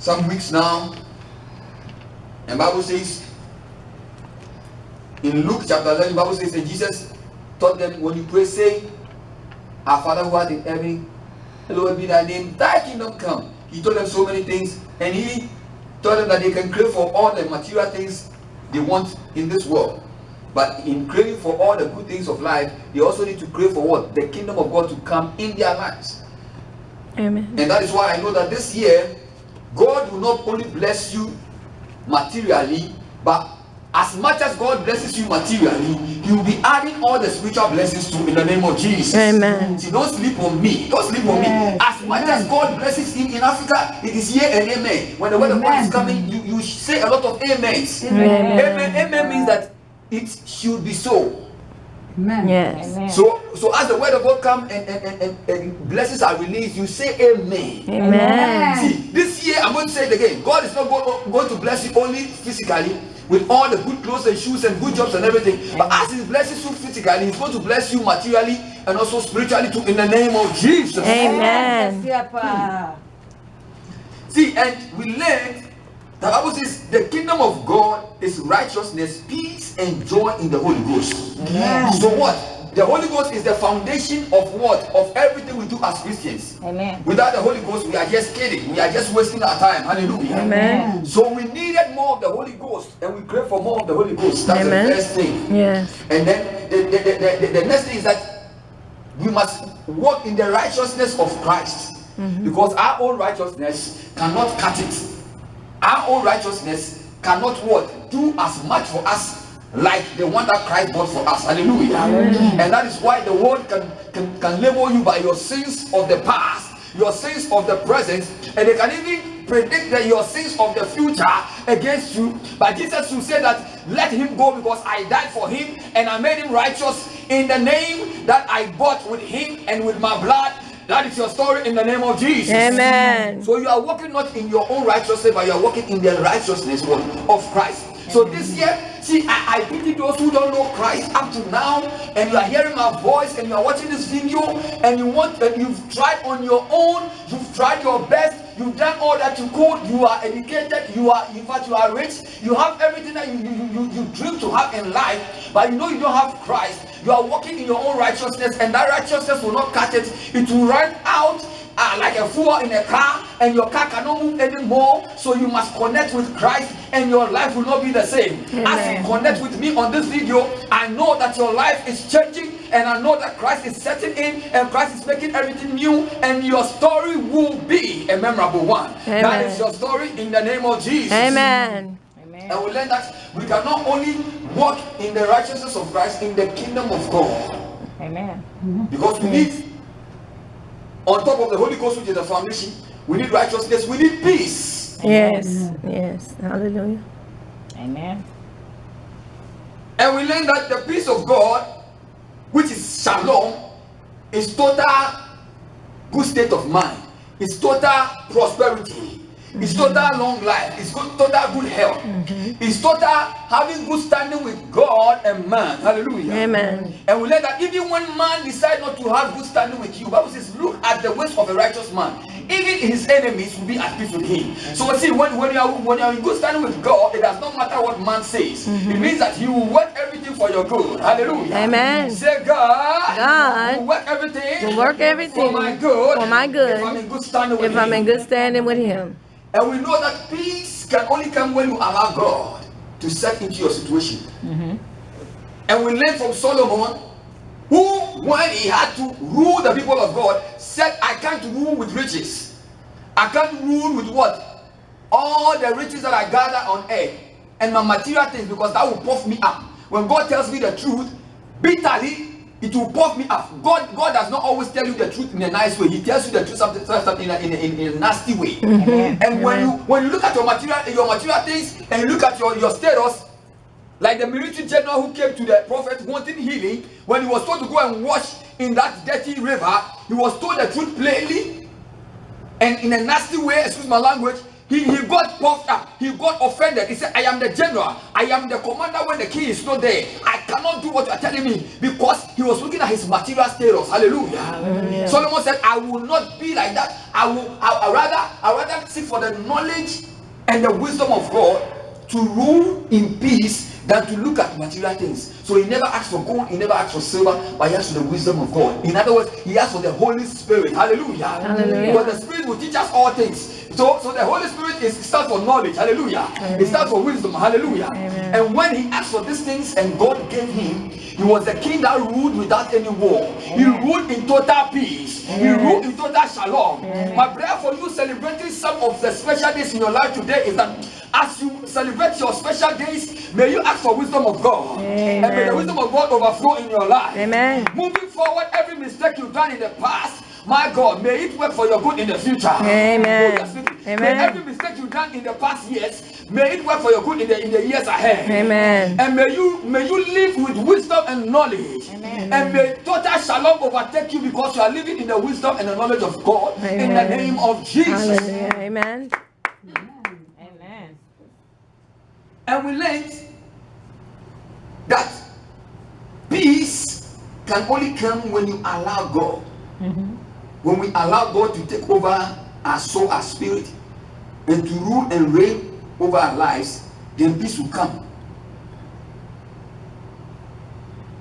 some weeks now, and Bible says in Luke chapter 11, Bible says that Jesus taught them, when you pray, say, Our Father who art in heaven, hallowed be thy name, thy kingdom come. He told them so many things, and he told them that they can crave for all the material things they want in this world. But in craving for all the good things of life, they also need to crave for what? The kingdom of God to come in their lives. Amen. And that is why I know that this year, God will not only bless you materially, but as much as God blesses you materially, He will be adding all the spiritual blessings too in the name of Jesus. Amen. See, don't sleep on me. Don't sleep on me. As much as God blesses him in Africa, it is here and amen. When the word of God is coming, you say a lot of amens. Amen. Amen means that it should be so. Amen. Yes. Amen. So as the word of God comes and blessings are released, you say amen. Amen. See, this year I'm going to say it again. God is not going to bless you only physically with all the good clothes and shoes and good jobs and everything. But as He blesses you physically, He's going to bless you materially and also spiritually too in the name of Jesus. Amen. See, and we learned, the Bible says the kingdom of God is righteousness, peace, and joy in the Holy Ghost. Amen. So what? The Holy Ghost is the foundation of what? Of everything we do as Christians. Amen. Without the Holy Ghost, we are just kidding. We are just wasting our time. Hallelujah. Amen. So we needed more of the Holy Ghost, and we crave for more of the Holy Ghost. That's Amen. the first thing. Yes. And then the next thing is that we must walk in the righteousness of Christ. Because our own righteousness cannot cut it. Our own righteousness cannot what? Do as much for us like the one that Christ bought for us. Hallelujah. And that is why the world can label you by your sins of the past, your sins of the present, and they can even predict that your sins of the future against you. But Jesus will say that let him go because I died for him and I made him righteous in the name that I bought with him and with my blood. That is your story in the name of Jesus. Amen. So you are walking not in your own righteousness, but you are walking in the righteousness of Christ. So this year, see, I pity those who don't know Christ up to now, and you are hearing my voice, and you are watching this video, and you've tried on your own, you've tried your best, you've done all that you could, you are educated, you are rich, you have everything that you dream to have in life, but you know you don't have Christ. You are walking in your own righteousness, and that righteousness will not cut it. It will run out like a fuel in a car, and your car cannot move anymore. So you must connect with Christ, and your life will not be the same. Amen. As you connect with me on this video, I know that your life is changing, and I know that Christ is setting in, and Christ is making everything new, and your story will be a memorable one. Amen. That is your story in the name of Jesus. Amen. And we learn that we can not only walk in the righteousness of Christ in the kingdom of God. Amen. Because we need, on top of the Holy Ghost, which is the foundation, we need righteousness, we need peace. Yes. Yes. Hallelujah. Amen. And we learn that the peace of God, which is shalom, is total good state of mind, is total prosperity, it's total long life, it's total good health, it's total having good standing with God and man. Hallelujah. Amen. And we learn that even when man decides not to have good standing with you, Bible says, look at the ways of a righteous man. Even his enemies will be at peace with him. So see, when you are in good standing with God, it does not matter what man says. It means that he will work everything for your good. Hallelujah. Amen. Say, God will work everything. Will work everything for my good. For my good. If I'm in good standing with If him. I'm in good standing with him. And we know that peace can only come when you allow God to set into your situation. And we learn from Solomon, who, when he had to rule the people of God, said, I can't rule with riches. I can't rule with what? All the riches that I gather on earth and my material things, because that will puff me up. When God tells me the truth, bitterly, it will puff me up. God does not always tell you the truth in a nice way. He tells you the truth something in a nasty way. And when you look at your material things, and you look at your status, like the military general who came to the prophet wanting healing, when he was told to go and wash in that dirty river, he was told the truth plainly and in a nasty way, excuse my language. He got puffed up, he got offended. He said, I am the general, I I am the commander when the king is not there. I cannot do what you are telling me, because he was looking at his material status. Hallelujah. Solomon said, I will not be like that. I rather seek for the knowledge and the wisdom of God to rule in peace than to look at material things. So he never asked for gold, he never asked for silver, but he asked for the wisdom of God. In other words, he asked for the Holy Spirit. Hallelujah. Hallelujah. But the Spirit will teach us all things. So the Holy Spirit stands for knowledge. Hallelujah. It stands for wisdom. Hallelujah. Amen. And when he asked for these things and God gave him, he was the king that ruled without any war. He ruled in total peace. He ruled in total shalom. My prayer for you celebrating some of the special days in your life today is that as you celebrate your special days, may you ask for wisdom of God. Amen. And may the wisdom of God overflow in your life. Amen. Moving forward, every mistake you've done in the past, my God, may it work for your good in the future. Amen. Oh, yes, may Amen. every mistake you've done in the past years, may it work for your good in the years ahead. Amen. And may you live with wisdom and knowledge. Amen. And may total shalom overtake you, because you are living in the wisdom and the knowledge of God. In the Amen. name of Jesus. Hallelujah. Amen. Amen. And we learned that peace can only come when you allow God. When we allow God to take over our soul, our spirit, and to rule and reign over our lives, then peace will come.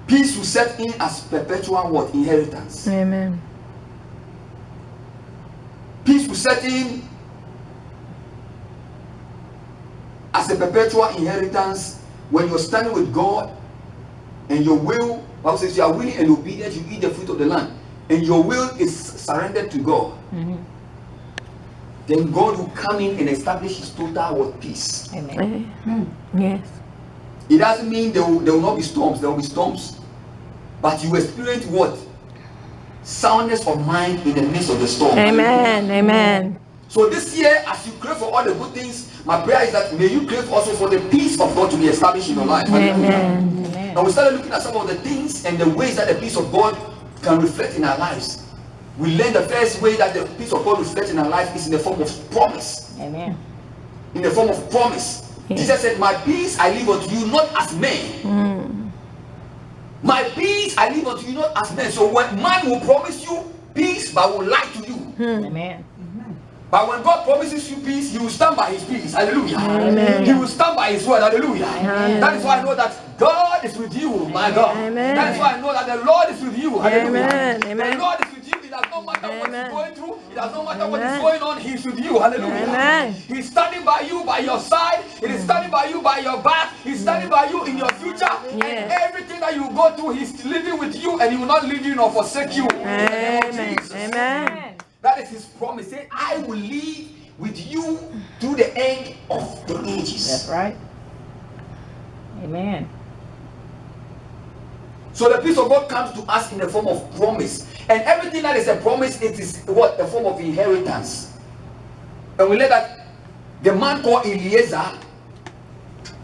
Peace will set in as perpetual what? Inheritance. Amen. Peace will set in as a perpetual inheritance when you're standing with God and your will, Bible says you are willing and obedient, you eat the fruit of the land, and your will is surrendered to God. Then God will come in and establish his total what? Peace. Amen. Yes. It doesn't mean there will not be storms. There will be storms, but you experience what? Soundness of mind in the midst of the storm. Amen. Amen. So this year, as you crave for all the good things, my prayer is that may you crave also for the peace of God to be established in your life. Amen. Amen. And we started looking at some of the things and the ways that the peace of God can reflect in our lives. We learned the first way that the peace of God reflects in our life is in the form of promise. Amen. In the form of promise. Jesus said, my peace I leave unto you, not as men. My peace I leave unto you, not as men. So when man will promise you peace, but will lie to you. Amen. But when God promises you peace, you will stand by his peace. Hallelujah. Amen. You will stand by his word. Hallelujah. Amen. That is why I know that God is with you, my God. Amen. That is why I know that the Lord is with you. Hallelujah. Amen. Amen. The Lord is with you. It does not matter what Amen. you're going through. It does not matter what is Amen. going on. He's with you. Hallelujah. Amen. He's standing by you, by your side. He is standing by you, by your back. He's standing by you in your future. And Yes. everything that you go through, he's living with you, and he will not leave you nor forsake you. In the name of Amen. Jesus. Amen. That is his promise. Say, I will live with you to the end of the ages. That's right. Amen. So the peace of God comes to us in the form of promise. And everything that is a promise, it is what? A form of inheritance. And we learn that the man called Eliezer,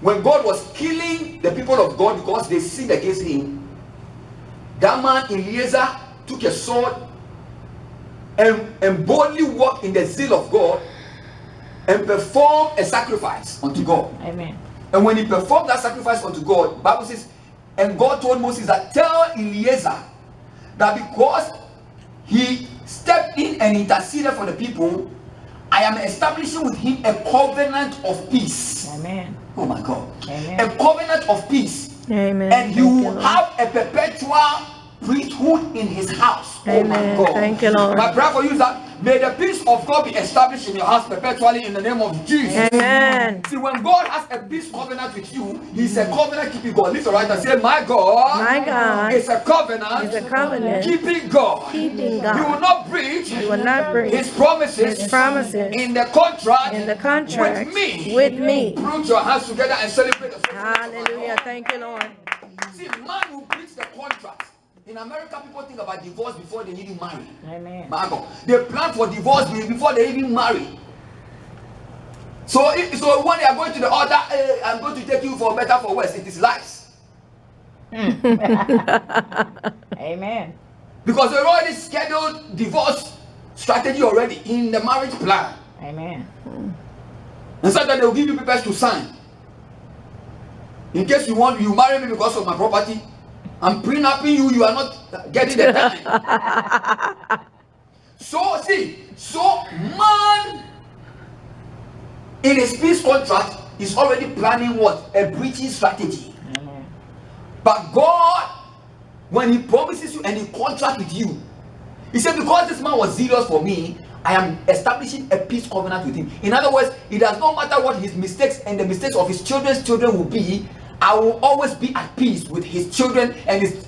when God was killing the people of God because they sinned against him, that man Eliezer took a sword and boldly walked in the zeal of God and performed a sacrifice unto God. Amen. And when he performed that sacrifice unto God, Bible says, and God told Moses that tell Eliezer that because he stepped in and interceded for the people, I am establishing with him a covenant of peace. Amen. Oh my God. Amen. A covenant of peace. Amen. And he Thank you, will Lord. have a perpetual priesthood in his house. Oh my Amen. God. Thank you, Lord. My prayer for you is that may the peace of God be established in your house perpetually in the name of Jesus. Amen. See, when God has a peace covenant with you, he's a covenant keeping God. Lift your right and say, my God, My God is a covenant, is a covenant keeping God. keeping He will God. not breach He will not break his promises, His promises in the contract, in the contract with me. with me. Put your hands together and celebrate the faithfulness of our Hallelujah. God. Thank you, Lord. See, man will breach the contract. In America, people think about divorce before they even marry. Amen. My God. They plan for divorce before they even marry. So when they are going to the altar, I'm going to take you for better, for worse, it is lies. Amen. Because they already scheduled divorce strategy already in the marriage plan. Amen. And so that they will give you papers to sign. In case you marry me because of my property, I'm prenupping you. You are not getting the time. So man in his peace contract is already planning what? A breaching strategy. But God, when he promises you and he contracts with you, he said, because this man was zealous for me, I am establishing a peace covenant with him. In other words, it does not matter what his mistakes and the mistakes of his children's children will be. I will always be at peace with his children and his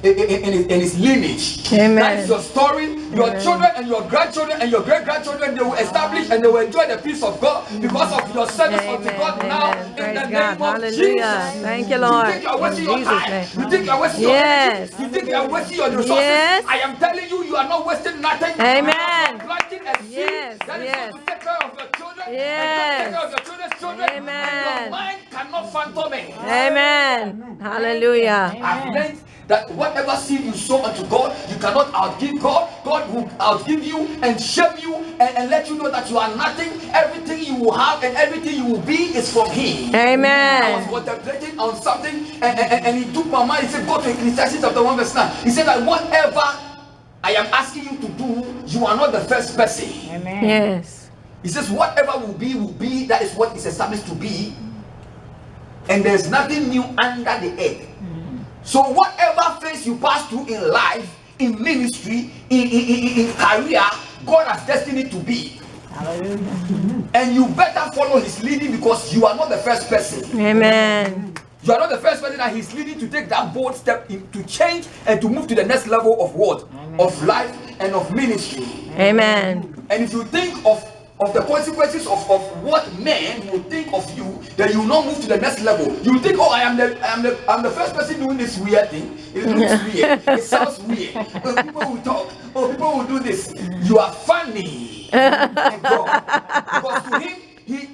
lineage. Amen. That is your story. Your Amen. children and your grandchildren and your great-grandchildren, they will establish and they will enjoy the peace of God because of your service unto God now. Amen. In Praise the God. name of Hallelujah. Jesus. Thank you, Lord. You think you are wasting In your Jesus' time. name. You think you are wasting your Yes. energy. You think you are wasting your resources. Yes. I am telling you, you are not wasting nothing. Amen. You are planting a seed Yes, that is yes. going to take care of your children and Yes. take care of your children's children. And Amen. your mind cannot fathom it. Amen. Hallelujah. I've learned that whatever seed you sow unto God, you cannot outgive God. God will outgive you and shame you and let you know that you are nothing. Everything you will have and everything you will be is from Him. I was Amen. contemplating on something and he took my mind. He said, go to Ecclesiastes chapter 1 verse 9. He said that whatever I am asking you to do, you are not the first person. Amen. Yes. He says, whatever will be, that is what is established to be. And there's nothing new under the earth. So whatever phase you pass through in life, in ministry, in career, God has destined it to be. Hallelujah. And you better follow his leading because you are not the first person. Amen. You are not the first person that he's leading to take that bold step to change and to move to the next level of what? Amen. Of life and of ministry. Amen. And if you think of the consequences of what men will think of you, then you will not move to the next level. You will think, oh, I'm the first person doing this weird thing. It looks weird. It sounds weird. Oh, people will talk. Oh, people will do this. You are funny. And God. Because to him, he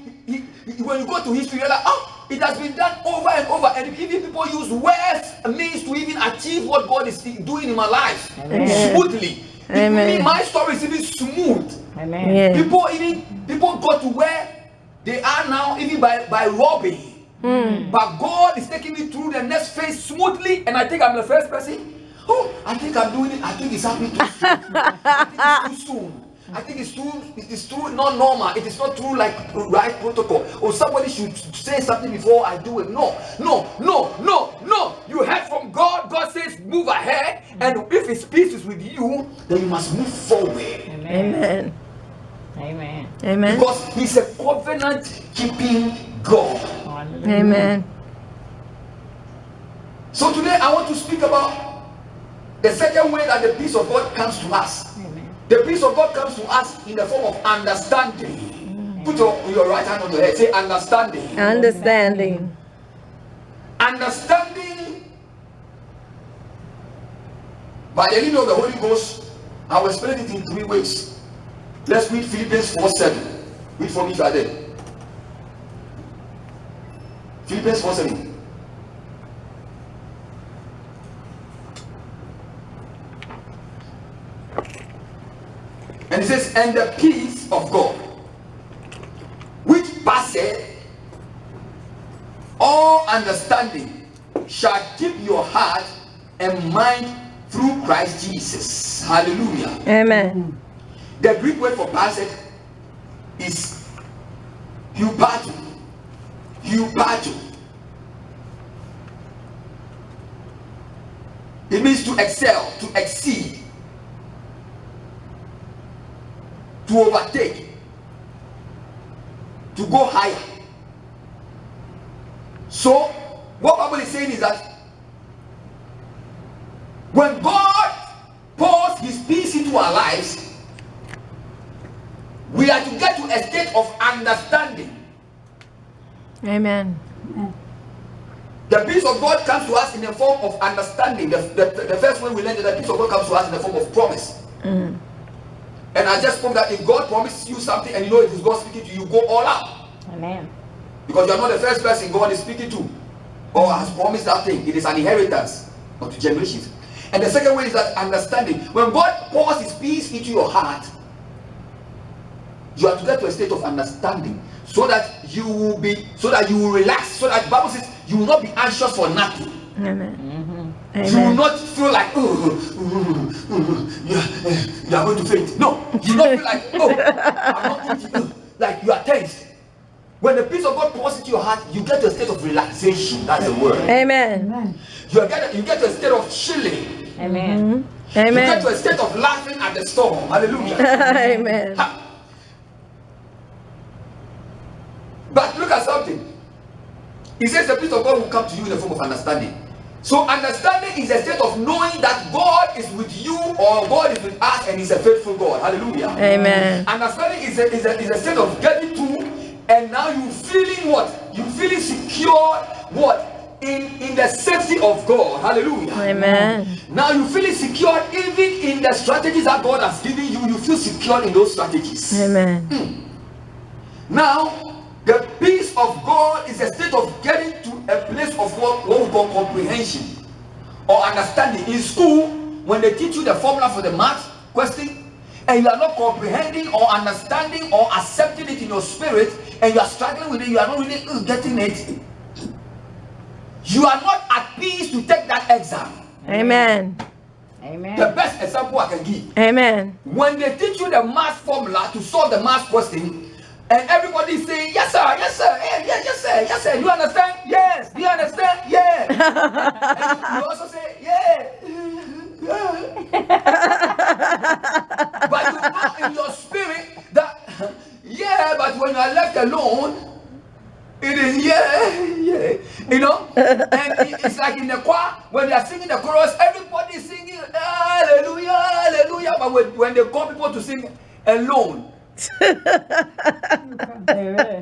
when you go to history, you're like, oh, it has been done over and over. And even people use words, means to even achieve what God is doing in my life. Amen. Smoothly. Amen. My story is even smooth. Amen. Yes. People got to where they are now even by robbing. But God is taking me through the next phase smoothly, and I think I'm the first person. Oh, I think I'm doing it. I think it's happening too soon. I think it's too soon. I think it is too not normal. It is not true like right protocol. Or somebody should say something before I do it. No. You heard from God. God says move ahead, and if his peace is with you, then you must move forward. Amen. Amen. Amen. Because he's a covenant keeping God. Hallelujah. Amen. So today I want to speak about the second way that the peace of God comes to us. Amen. The peace of God comes to us in the form of understanding. Put your right hand on your head. Say understanding. Understanding. Understanding by the leading of the Holy Ghost. I will explain it in three ways. Let's read Philippians 4:7. Read for me if you are there. Philippians 4:7. And it says, and the peace of God, which passeth all understanding, shall keep your heart and mind through Christ Jesus. Hallelujah. Amen. The Greek word for passeth is hupato. Hupato. It means to excel, to exceed, to overtake, to go higher. So what Bible is saying is that when God pours his peace into our lives, we are to get to a state of understanding. Amen. The peace of God comes to us in the form of understanding. The first way we learned that the peace of God comes to us in the form of promise. And I just spoke that if God promises you something and you know it is God speaking to you, go all out. Amen. Because you are not the first person God is speaking to or has promised that thing. It is an inheritance of the generations. And the second way is that understanding. When God pours his peace into your heart, you have to get to a state of understanding so that you will relax. So that the Bible says you will not be anxious for nothing. Amen. You will Amen. not feel like, you are going to faint. No, you will not feel like, I'm not eating, like you are tense. When the peace of God pours into your heart, you get to a state of relaxation. That's the word. Amen. You get to a state of chilling. Amen. You get Amen. to a state of laughing at the storm. Hallelujah. Amen. Ha. But look at something. He says the peace of God will come to you in the form of understanding. So understanding is a state of knowing that God is with you or God is with us and He's a faithful God. Hallelujah. Amen. Understanding is a state of getting to, and now you feeling what? You feeling secure what? In the safety of God. Hallelujah. Amen. Now you feeling secure even in the strategies that God has given you. You feel secure in those strategies. Amen. Now, the peace of God is a state of getting to a place of what we call comprehension or understanding. In school, when they teach you the formula for the math question, and you are not comprehending or understanding or accepting it in your spirit, and you are struggling with it, you are not really getting it, you are not at peace to take that exam. Amen. Amen. The best example I can give, Amen. when they teach you the math formula to solve the math question, and everybody is saying, yes sir, yes sir, yes sir, yes sir. Do you understand? Yes. Do you understand? Yeah. And you also say, yeah. But you know in your spirit that, yeah, but when you are left alone, it is yeah. You know? And it's like in the choir, when they are singing the chorus, everybody is singing hallelujah, hallelujah. But when they call people to sing alone, Amen.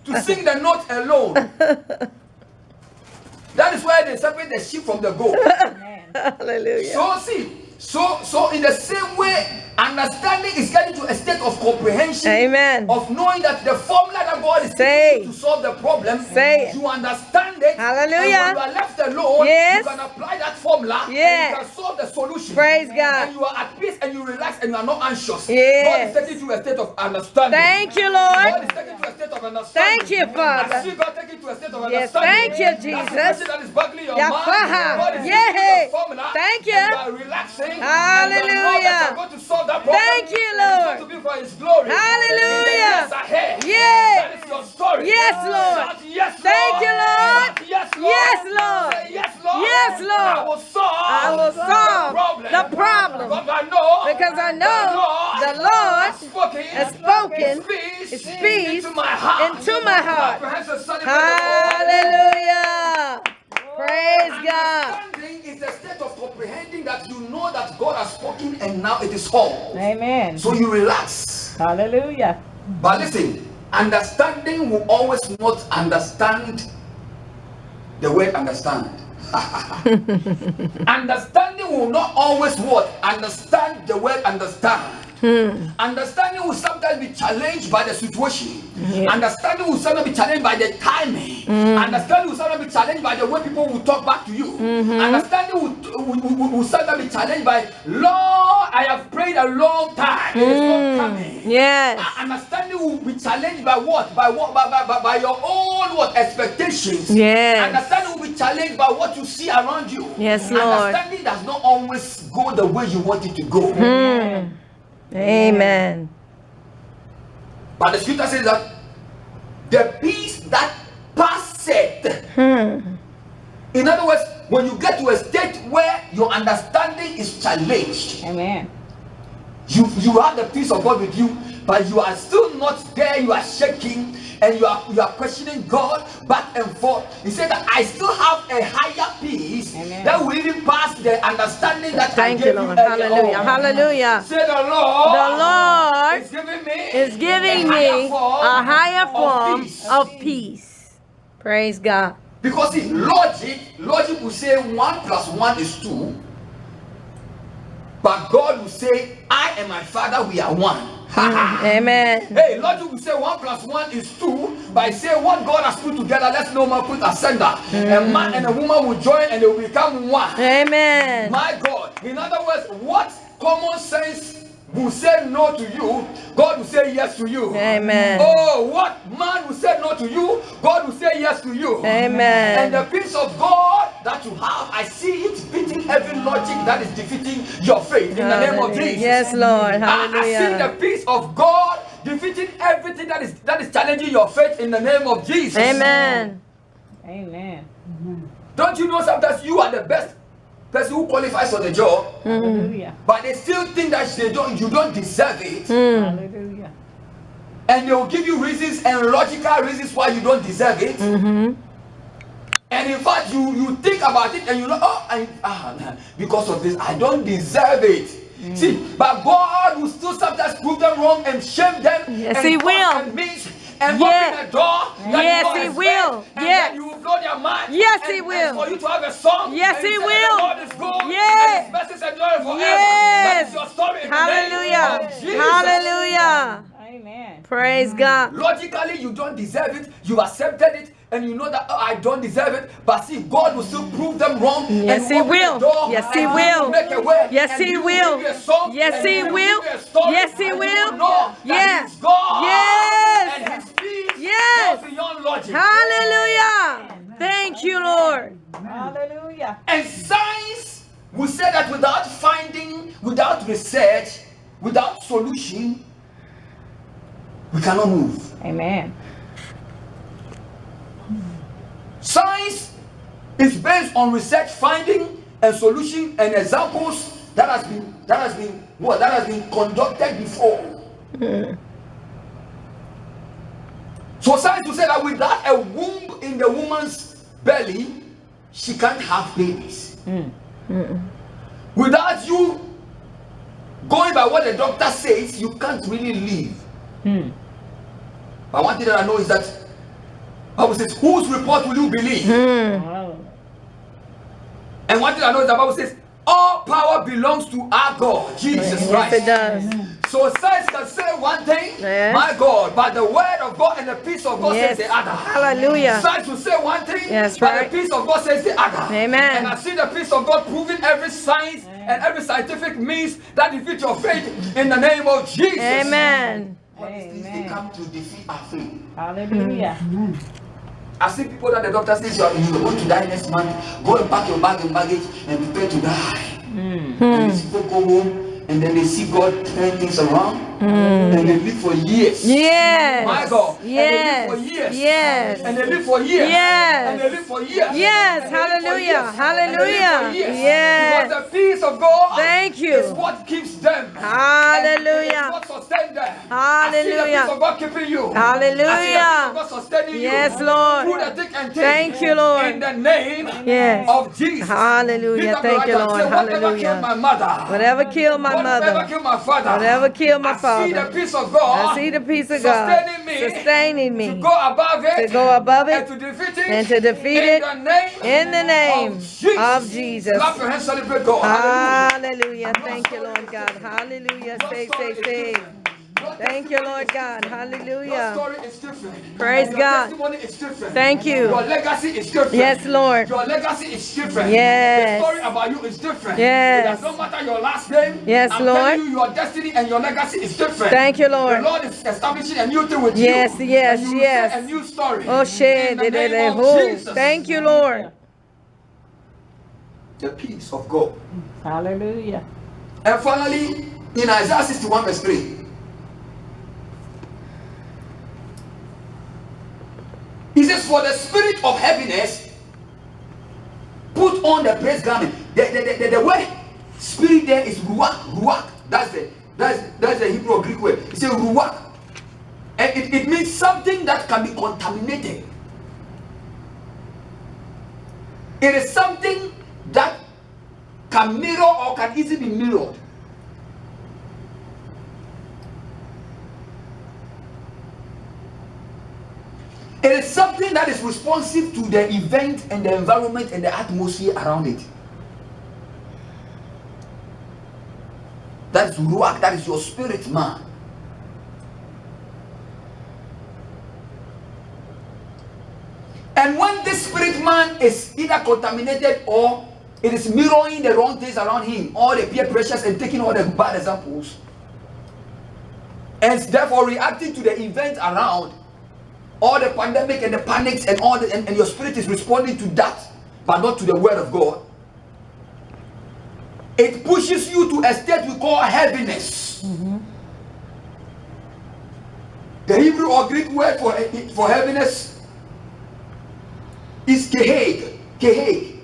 to sing the note alone, that is why they separate the sheep from the goat. Amen. Hallelujah. So see, so in the same way, understanding is getting to a state of comprehension. Amen. Of knowing that the formula that God is Say. teaching you to solve the problem, Say. you understand it. Hallelujah. And when you are left alone, Yes. you can apply that formula Yes. and you can solve the solution. Praise And God. you are at peace and you relax and you are not anxious. Yes. God is taking you to a state of understanding. Thank you, God Lord. is taking you to a state of understanding. Thank you, Father. I see God taking you to a state of Yes, understanding. thank you, That Jesus. situation that is bugging your mind, Yafaha. God is Yeah. giving you the formula. Thank you. And you are relaxing. Hallelujah. And you know that you're going to solve that problem. Thank you, And Lord. it's going to be for His glory. Hallelujah. In the years ahead. Yeah. That is your story. Yes, Lord. Shout, yes, Lord. Thank you, Lord. Shout, yes, Lord. Yes, Lord. Say, yes, Lord. Yes, Lord. I will solve, I will solve the problem. Because I know, Because I know the Lord has spoken His His peace peace into my heart. into my heart. Comprehensive study by the Lord. Hallelujah. Praise God. Understanding is a state of comprehending that you know that God has spoken and now it is all. Amen. So you relax. Hallelujah. But listen, understanding will always not understand the word understand. Understanding will not always what? Understand the word understand. Understanding will sometimes be challenged by the situation. Understanding will sometimes be challenged by the timing. Understanding will sometimes be challenged by the way people will talk back to you. Understanding will sometimes be challenged by, Lord, I have prayed a long time. It is not coming. Yes. Understanding will be challenged by what? By your own what? Expectations. Yes. Understanding will be challenged by what you see around you. Yes, Lord. Understanding does not always go the way you want it to go. Amen. But the scripture says that the peace that passeth. In other words, when you get to a state where your understanding is challenged, Amen. you have the peace of God with you, but you are still not there. You are shaking and you are questioning God back and forth. He said that I still have a higher peace. Amen. That will even pass the understanding that Thank I you, gave Lord. you earlier Hallelujah. on. Hallelujah. Say the Lord. The Lord is giving me is giving a me higher a higher form peace. of peace. Praise God. Because see, logic will say 1 + 1 is 2, but God will say, I and my Father, we are one. Amen. Hey, logic will say 1 + 1 is 2, but I say what God has put together, let's no man put asunder. A man and a woman will join and they will become one. Amen. My God. In other words, what common sense will say no to you, God will say yes to you. Amen. Oh, what man will say no to you, God will say yes to you. Amen. And the peace of God that you have, I see it beating every logic that is defeating your faith in the name of Hallelujah. Jesus. Yes, Lord. I see the Hallelujah. peace of God defeating everything that is challenging your faith in the name of Jesus. Amen. Amen. Don't you know sometimes you are the best person who qualifies for the job, Hallelujah. but they still think that you don't deserve it, Hallelujah. and they will give you reasons and logical reasons why you don't deserve it. And in fact, you think about it and you know, because of this, I don't deserve it. See, but God will still sometimes prove them wrong and shame them. Yes, and He cause will. And means and Yes. open a door. That Yes, you He don't will. expect, and Yes. then you will blow their mind. Yes, and, He will. And for you to have a song. Yes, and you He say, will. The Lord is good. Yes. And His mercies endure forever. Yes. That is your story in the Hallelujah. name of Jesus. Hallelujah. Amen. Praise God. Logically, you don't deserve it. You accepted it, and you know that I don't deserve it. But see, God will still prove them wrong. Yes, and He open will. the door, Yes, and He He will. make a way. Yes, and He will will. give you a song, Yes, and He will will. give you a story, Yes, He and will. You will know that Yes. He's God. Yes. And His peace Yes. goes beyond logic. Hallelujah. Thank you, Lord. Hallelujah. And science will say that without finding, without research, without solution, we cannot move. Amen. Science is based on research, finding, and solution and examples that has been conducted before. So science will say that without a womb in the woman's belly, she can't have babies. Without you going by what the doctor says, you can't really live. But one thing that I know is that Bible says, whose report will you believe? Oh. And one thing I know is the Bible says, all power belongs to our God, Jesus Christ. Yes, it does. So science can say one thing, Yes. my God, but the word of God and the peace of God Yes. says the other. Hallelujah. Science will say one thing, Yes, but right. the peace of God says the other. Amen. And I see the peace of God proving every science and every scientific means that defeat your faith in the name of Jesus. Amen. All these things, they come to defeat our faith. Hallelujah. I see people that the doctor says you're going to die next month. Go and pack your bag and baggage and prepare to die. And these people go home and then they see God turn things around and they live for years. Yes. My God. Yes. And they live for years. Yes. And they live for years. Yes. And they live for years. Yes. And they live for Hallelujah. years. Hallelujah. And they live for years. Yes. Because the peace of God Thank you. is what keeps them. Hallelujah. And it's what sustains them. Hallelujah. I see the peace of God keeping you. Hallelujah. I see the peace of God sustaining you. Yes, Lord. Through the thick and thin. Thank you, Lord. In the name Yes. of Jesus. Hallelujah. Lift up Thank your you, right hand. Lord. Say, whatever Hallelujah. killed my mother. Whatever killed my Whatever mother. killed my father. Whatever killed my I see the father. peace of God. I see the peace of God sustaining me To go above it. to go above And it to defeat it. and to defeat it In the name of Jesus. Clap your hands, celebrate God. Hallelujah. Thank you, Lord God. Hallelujah. Stay. Thank you, Lord God. Your Hallelujah. story is different. Praise Your God. testimony is different. Thank you. Your legacy is different. Yes, Lord. Your legacy is different. Yes. The story about you is different. Yes. It does not matter your last name. Yes, I'm Lord. telling you, your destiny and your legacy is different. Thank you, Lord. The Lord is establishing a new thing with Yes, you. yes, and you will yes. say a new story. Oh, shit. In the name of Jesus. Thank you, Lord. The peace of God. Hallelujah. And finally, in Isaiah 61 verse 3. He says, for the spirit of heaviness, put on the praise garment. The word spirit there is ruach. That's the Hebrew or Greek word. It's a ruach. And it means something that can be contaminated. It is something that can mirror or can easily be mirrored. It is something that is responsive to the event and the environment and the atmosphere around it. That is ruach, that is your spirit man. And when this spirit man is either contaminated or it is mirroring the wrong things around him, all the peer pressures and taking all the bad examples, and therefore reacting to the events around, all the pandemic and the panics and all the, and your spirit is responding to that, but not to the word of God, it pushes you to a state we call heaviness. The Hebrew or Greek word for heaviness is keheg. Keheg.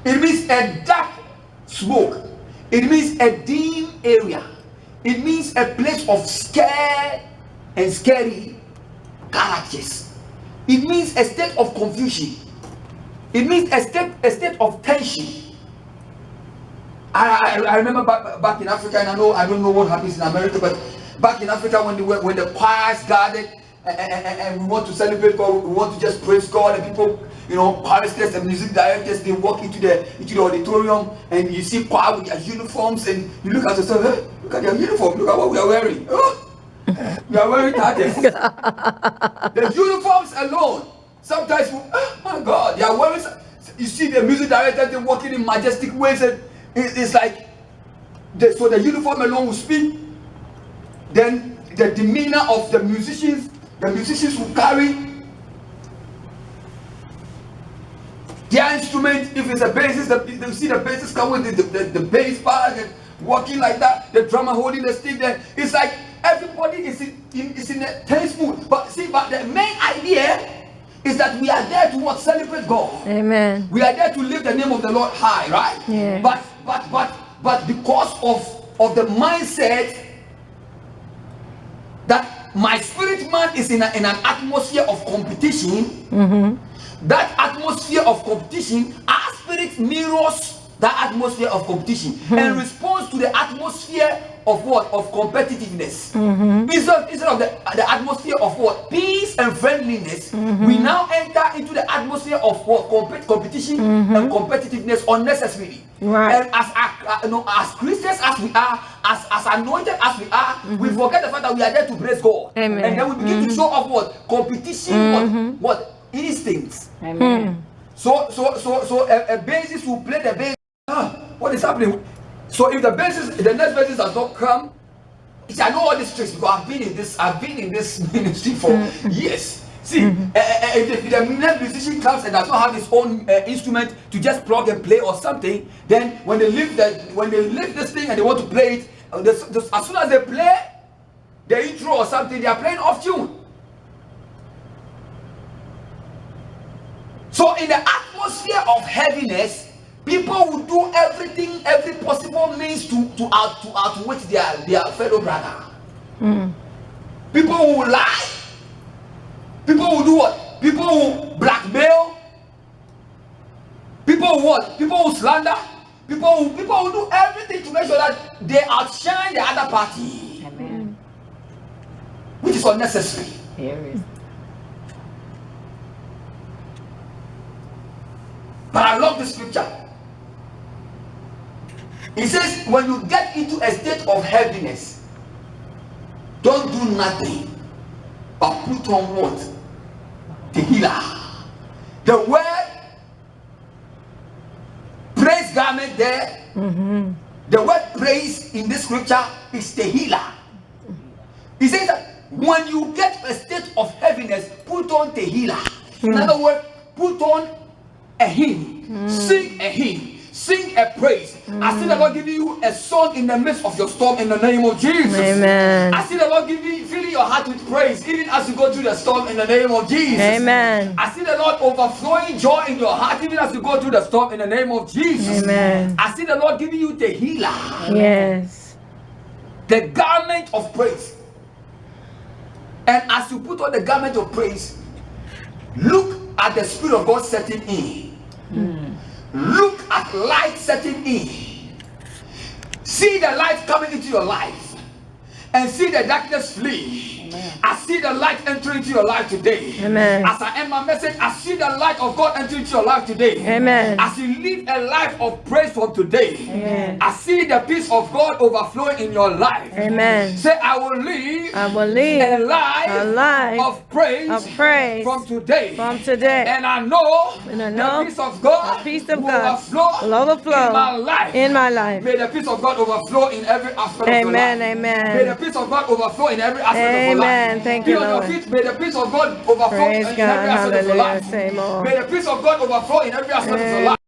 It means a dark smoke. It means a dim area. It means a place of scare and scary characters. It means a state of confusion. It means a state of tension. I remember back in Africa, and I don't know what happens in America, but back in Africa when the choirs gathered and we want to celebrate God, we want to just praise God, and people, choristers and music directors, they walk into the auditorium, and you see choir with their uniforms, and you look at yourself, hey, look at their uniform, look at what we are wearing. Oh, we are wearing tattoos. The uniforms alone, sometimes, oh my God, they are wearing. You see the music directors, they're walking in majestic ways, and it's like, so the uniform alone will speak. Then the demeanor of the musicians will carry their instrument. If it's a bassist, you see the bassist come with the bass bag and walking like that, the drummer holding the stick there. It's like everybody is in a tense mood. But the main idea is that we are there to celebrate God. Amen. We are there to lift the name of the Lord high, right? Yeah. But because of the mindset that my spirit man is in an atmosphere of competition, that atmosphere of competition, our spirit mirrors that atmosphere of competition and responds to the atmosphere of what? Of competitiveness. Instead of the atmosphere of what? Peace and friendliness, we now enter into the atmosphere of what? Competition and competitiveness unnecessarily. Right. And as Christians as we are, as anointed as we are, we forget the fact that we are there to praise God. Amen. And then we begin to show off what? Competition, what? Instincts. Amen. So a bassist will play the bass. What is happening? So if the next bassist does not come, I know all these tricks because I've been in this ministry for years. See, if the next musician comes and does not have his own instrument to just plug and play or something, then when they lift this thing and they want to play it, as soon as they play the intro or something, they are playing off tune. So in the atmosphere of heaviness, people will do everything, every possible means to outwit their fellow brother. People will lie. People will do what? People will blackmail. People will what? People will slander. People will do everything to make sure that they outshine the other party. Amen. Which is unnecessary. Here is. But I love the scripture. It says, when you get into a state of heaviness, don't do nothing, but put on what? Tehillah. The word praise garment there, the word praise in this scripture is Tehillah. It says that when you get a state of heaviness, put on Tehillah. In other words, put on a hymn, sing a hymn, sing a praise. I see the Lord giving you a song in the midst of your storm in the name of Jesus. Amen. I see the Lord filling your heart with praise even as you go through the storm in the name of Jesus. Amen. I see the Lord overflowing joy in your heart even as you go through the storm in the name of Jesus. Amen. I see the Lord giving you the healer, Yes. the garment of praise. And as you put on the garment of praise, look at the Spirit of God setting in. Look at light setting in. See the light coming into your life and see the darkness flee. I see the light entering into your life today. Amen. As I end my message, I see the light of God entering into your life today. Amen. As you live a life of praise from today, Amen. I see the peace of God overflowing in your life. Amen. Say, I will live I will live a life of praise from today. from today. And I know, And I know the peace of God, the peace of will God overflow, will overflow in my life. in my life. May the peace of God overflow in every aspect of your life. Amen. May the Amen. peace of God overflow in every aspect of your life. Amen. Thank Be you, on your Lord. feet. May the peace of God overflow Praise in God. every aspect of your Hallelujah. life. Say more. May the peace of God overflow in every aspect of your life.